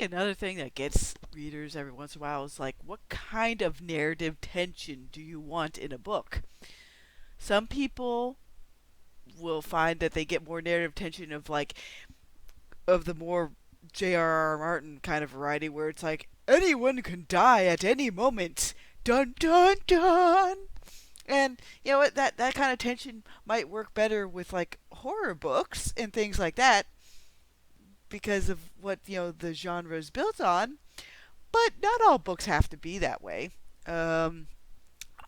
another thing that gets readers every once in a while is like, what kind of narrative tension do you want in a book? Some people will find that they get more narrative tension of like of the more J.R.R. Martin kind of variety where it's like anyone can die at any moment. Dun dun dun. And you know what, that kind of tension might work better with like horror books and things like that because of what, the genre is built on. But not all books have to be that way. Um,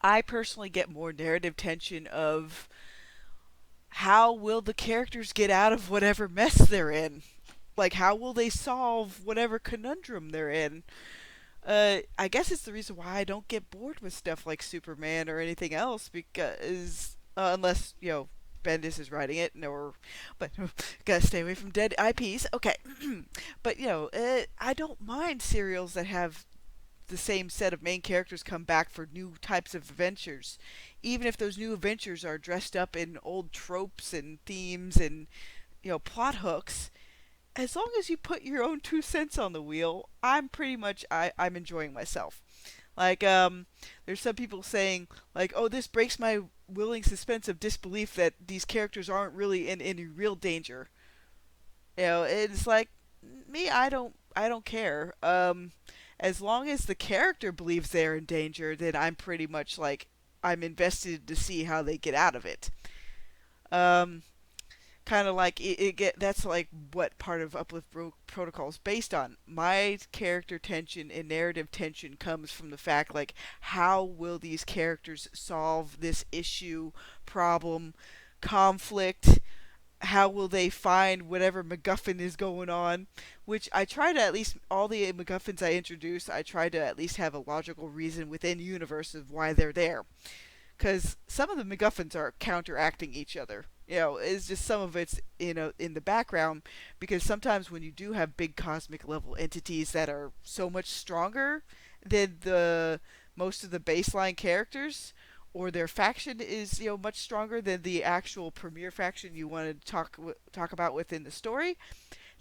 I personally get more narrative tension of how will the characters get out of whatever mess they're in? Like, how will they solve whatever conundrum they're in? I guess it's the reason why I don't get bored with stuff like Superman or anything else because unless Bendis is writing it, or but gotta stay away from dead IPs. Okay, but I don't mind serials that have the same set of main characters come back for new types of adventures, even if those new adventures are dressed up in old tropes and themes and plot hooks. As long as you put your own 2 cents on the wheel, I'm pretty much I'm enjoying myself. Like there's some people saying like, oh, this breaks my willing suspense of disbelief that these characters aren't really in any real danger. It's like me, I don't care. As long as the character believes they're in danger, then I'm pretty much like I'm invested to see how they get out of it. Um, Kind of like it get that's like what part of Protocol is based on. My character tension and narrative tension comes from the fact like how will these characters solve this issue, problem, conflict? How will they find whatever MacGuffin is going on? Which I try to at least all the MacGuffins I introduce, I try to at least have a logical reason within universe of why they're there, because some of the MacGuffins are counteracting each other. It's just some of it's in the background because sometimes when you do have big cosmic level entities that are so much stronger than the most of the baseline characters, or their faction is much stronger than the actual premier faction you want to talk about within the story,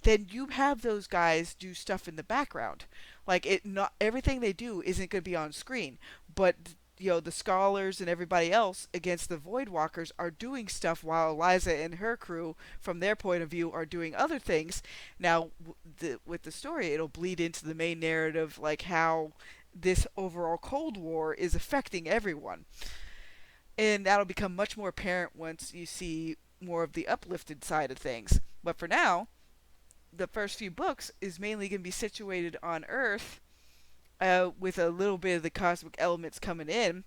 then you have those guys do stuff in the background. Like it, not everything they do isn't going to be on screen, but the scholars and everybody else against the void walkers are doing stuff while Eliza and her crew from their point of view are doing other things. Now with the story it'll bleed into the main narrative, like how this overall cold war is affecting everyone, and that'll become much more apparent once you see more of the uplifted side of things. But for now, the first few books is mainly going to be situated on Earth, with a little bit of the cosmic elements coming in,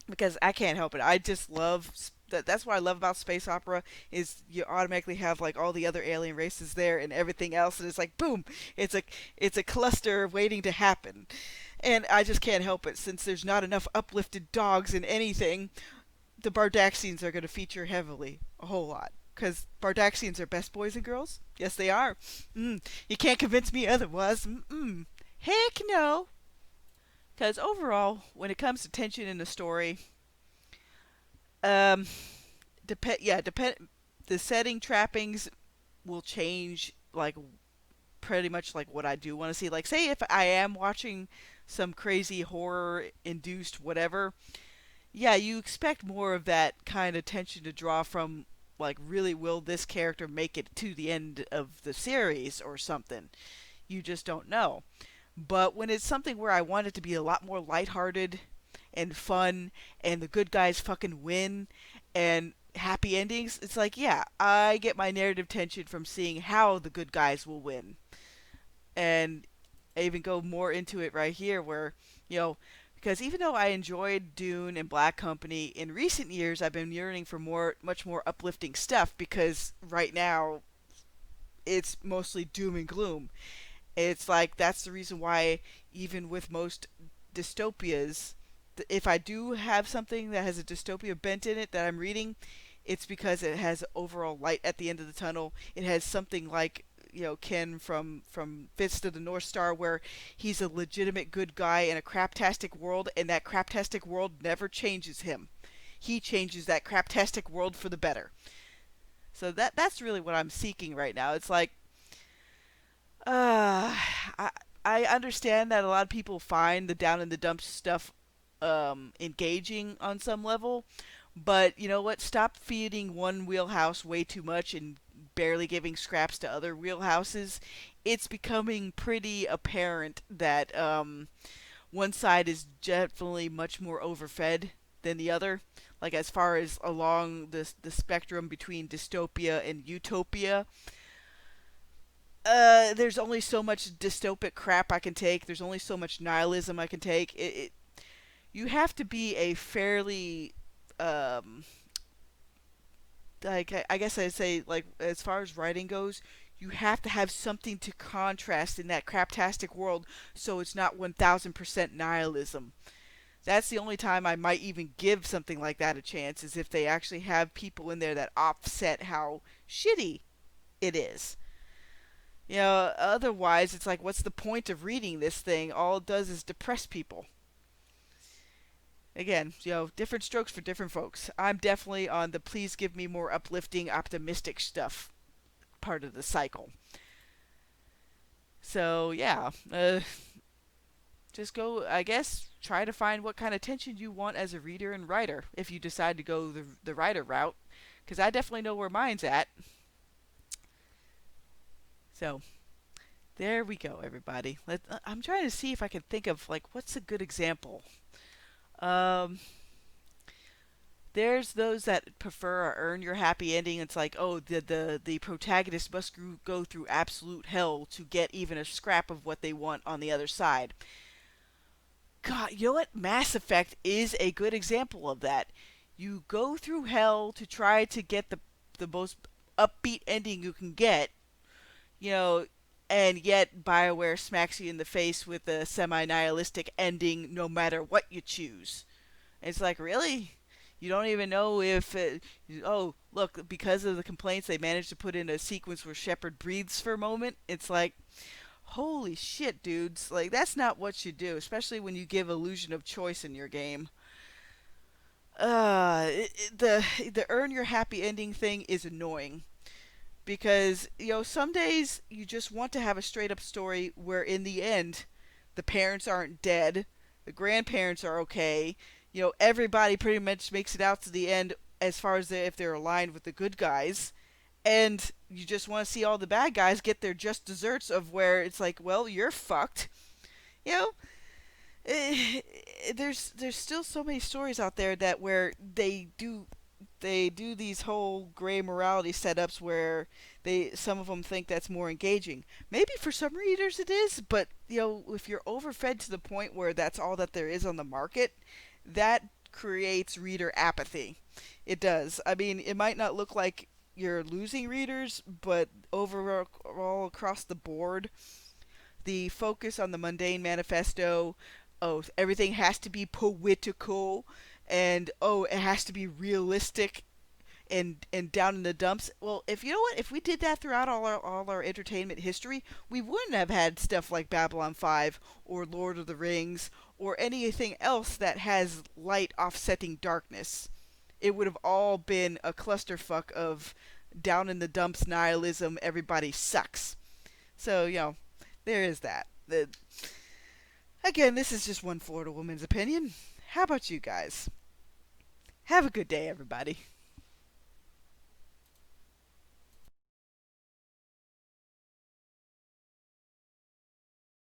because I can't help it. I just love that. That's what I love about space opera is you automatically have like all the other alien races there and everything else, and it's like boom, it's a cluster waiting to happen, and I just can't help it. Since there's not enough uplifted dogs in anything, the Bardaxians are going to feature heavily a whole lot. Because Bardaxians are best boys and girls. Yes, they are. You can't convince me otherwise. Heck no. Because overall, when it comes to tension in the story, um, depend. The setting trappings will change, like pretty much like what I do want to see. Like, say if I am watching some crazy horror induced whatever, yeah, you expect more of that kind of tension to draw from. Like, really, will this character make it to the end of the series or something? You just don't know. But when it's something where I want it to be a lot more lighthearted and fun, and the good guys fucking win, and happy endings, it's like, yeah, I get my narrative tension from seeing how the good guys will win. And I even go more into it right here, where, because even though I enjoyed Dune and Black Company, in recent years I've been yearning for much more uplifting stuff, because right now it's mostly doom and gloom. It's like that's the reason why even with most dystopias, if I do have something that has a dystopia bent in it that I'm reading, it's because it has overall light at the end of the tunnel. It has something like Ken from Fist of the North Star, where he's a legitimate good guy in a craptastic world, and that craptastic world never changes him. He changes that craptastic world for the better. So that's really what I'm seeking right now. It's like, uh, I, I understand that a lot of people find the down in the dumps stuff engaging on some level, but you know what? Stop feeding one wheelhouse way too much and barely giving scraps to other wheelhouses. It's becoming pretty apparent that one side is definitely much more overfed than the other. Like as far as along the spectrum between dystopia and utopia, there's only so much dystopic crap I can take. There's only so much nihilism I can take. You have to be a fairly um, like I guess I'd say like as far as writing goes, you have to have something to contrast in that craptastic world, so it's not 1000% nihilism. That's the only time I might even give something like that a chance, is if they actually have people in there that offset how shitty it is. You know, otherwise it's like, what's the point of reading this thing? All it does is depress people. Again, you know, different strokes for different folks. I'm definitely on the please give me more uplifting, optimistic stuff part of the cycle. So yeah, just go. I guess try to find what kind of tension you want as a reader and writer if you decide to go the writer route, because I definitely know where mine's at. So there we go, everybody. I'm trying to see if I can think of like what's a good example. Um, there's those that prefer a earn your happy ending. It's like, oh, the protagonist must go through absolute hell to get even a scrap of what they want on the other side. God, you know what? Mass Effect is a good example of that. You go through hell to try to get the most upbeat ending you can get, you know, and yet BioWare smacks you in the face with a semi-nihilistic ending no matter what you choose. It's like, really? You don't even know if oh, look, because of the complaints they managed to put in a sequence where Shepard breathes for a moment. It's like, holy shit, dudes. Like, that's not what you do, especially when you give illusion of choice in your game. The earn your happy ending thing is annoying, because you know some days you just want to have a straight up story where in the end the parents aren't dead, the grandparents are okay, you know, everybody pretty much makes it out to the end as far as if they're aligned with the good guys, and you just want to see all the bad guys get their just desserts of where it's like, well, you're fucked. You know, there's still so many stories out there that where they do these whole gray morality setups where they some of them think that's more engaging. Maybe for some readers it is, but you know, if you're overfed to the point where that's all that there is on the market, that creates reader apathy. It does. I mean, it might not look like you're losing readers, but overall across the board, the focus on the mundane manifesto, oh, everything has to be poetical, and oh, it has to be realistic and down in the dumps. Well, if you know what, if we did that throughout all our entertainment history, we wouldn't have had stuff like Babylon 5 or Lord of the Rings or anything else that has light offsetting darkness. It would have all been a clusterfuck of down in the dumps nihilism, everybody sucks. So, you know, there is that. Again, this is just one Florida woman's opinion. How about you guys? Have a good day, everybody.